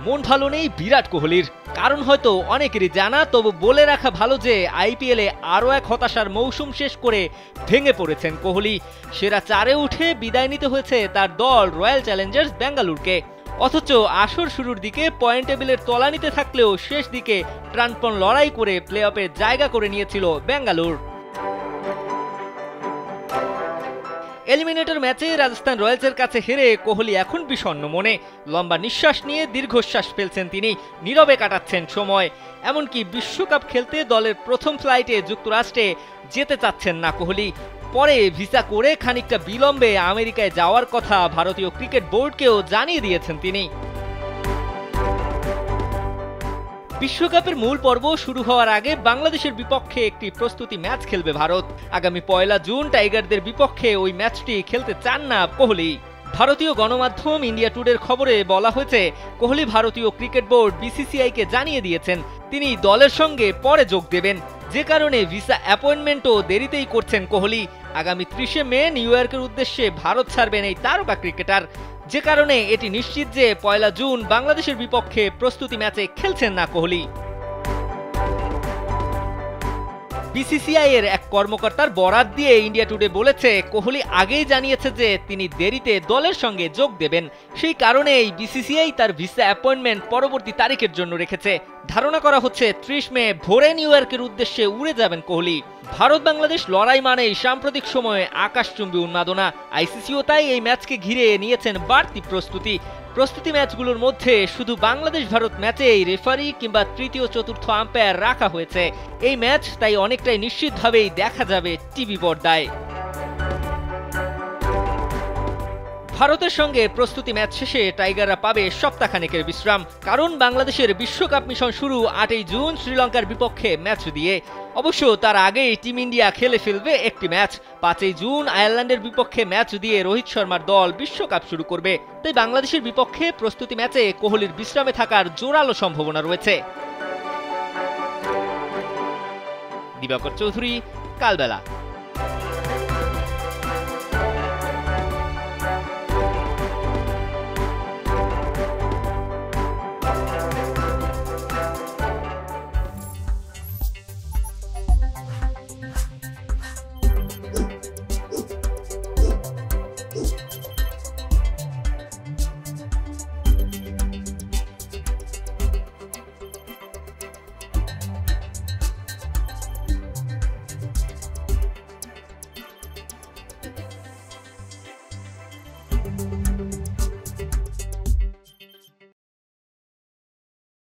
মন ভালো নেই বিরাট কোহলির। কারণ হয়তো অনেকেরই জানা, তবু বলে রাখা ভালো যে আইপিএলে আরও এক হতাশার মৌসুম শেষ করে ভেঙে পড়েছেন কোহলি। সেরা 4-এ উঠে বিদায় নিতে হয়েছে তার দল রয়্যাল চ্যালেঞ্জার্স বেঙ্গালুরুকে। অথচ আসর শুরুর দিকে পয়েন্ট টেবিলের তলানিতে থাকলেও শেষ দিকে প্রাণপণ লড়াই করে প্লে অফে জায়গা করে নিয়েছিল বেঙ্গালুরু। এলিমিনেটর ম্যাচে রাজস্থান রয়্যালসের কাছে হেরে কোহলি এখন বিষণ্ণ মনে। লম্বা নিঃশ্বাস নিয়ে দীর্ঘশ্বাস ফেলছেন তিনি, নীরবে কাটাচ্ছেন সময়। এমনকি বিশ্বকাপ খেলতে দলের প্রথম ফ্লাইটে যুক্তরাষ্ট্রে যেতে চাচ্ছেন না কোহলি। পরে ভিসা করে খানিকটা বিলম্বে আমেরিকায় যাওয়ার কথা ভারতীয় ক্রিকেট বোর্ডকেও জানিয়ে দিয়েছেন তিনি। বিশ্বকাপের মূল পর্ব শুরু হওয়ার আগে বাংলাদেশের বিপক্ষে একটি প্রস্তুতি ম্যাচ খেলবে ভারত। আগামী 1 জুন টাইগারদের বিপক্ষে ওই ম্যাচটি খেলতে চান না কোহলি। ভারতীয় গণমাধ্যম ইন্ডিয়া টুডের খবরে বলা হয়েছে, কোহলি ভারতীয় ক্রিকেট বোর্ড বিসিসিআইকে জানিয়ে দিয়েছেন তিনি দলের সঙ্গে পরে যোগ দেবেন, যে কারণে ভিসা অ্যাপয়েন্টমেন্টও দেরিতেই করছেন কোহলি। আগামী 30 মে নিউ ইয়র্কের উদ্দেশ্যে ভারত ছাড়বেন এই তারকা ক্রিকেটার, যে কারণে এটি নিশ্চিত যে 1 জুন বাংলাদেশের বিপক্ষে প্রস্তুতি ম্যাচে খেলছেন না কোহলি। বিসিসিআই এর এক কর্মকর্তার বরাত দিয়ে ইন্ডিয়া টুডে বলেছে, কোহলি আগেই জানিয়েছে যে তিনি দেরিতে দলের সঙ্গে যোগ দেবেন। সেই কারণেই বিসিসিআই তার ভিসা অ্যাপয়েন্টমেন্ট পরবর্তী তারিখের জন্য রেখেছে। ধারণা করা হচ্ছে 30 মে ভোরে নিউ ইয়র্কের উদ্দেশ্যে উড়ে যাবেন কোহলি। ভারত বাংলাদেশ লড়াই মানেই সাম্প্রতিক সময়ে আকাশচুম্বী উন্মাদনা। আইসিসিও তাই এই ম্যাচকে ঘিরে নিয়েছেন বাড়তি প্রস্তুতি ম্যাচগুলোর মধ্যে শুধু বাংলাদেশ ভারত ম্যাচেই রেফারি কিংবা তৃতীয় চতুর্থ আম্পায়ার রাখা হয়েছে। এই ম্যাচ তাই অনেকটাই নিশ্চিতভাবেই দেখা যাবে টিভি পর্দায়। ভারতের সঙ্গে প্রস্তুতি ম্যাচ শেষে টাইগাররা পাবে সপ্তাহখানেকের বিশ্রাম। কারণ বাংলাদেশের বিশ্বকাপ মিশন শুরু 8 জুন শ্রীলঙ্কার বিপক্ষে ম্যাচ দিয়ে। অবশ্য তার আগেই টিম ইন্ডিয়া খেলে ফেলবে একটি ম্যাচ। 5 জুন আয়ারল্যান্ডের বিপক্ষে ম্যাচ দিয়ে রোহিত শর্মার দল বিশ্বকাপ শুরু করবে। তাই বাংলাদেশের বিপক্ষে প্রস্তুতি ম্যাচে কোহলির বিশ্রামে থাকার জোরালো সম্ভাবনা রয়েছে। দিবাকর চৌধুরী, কালবেলা।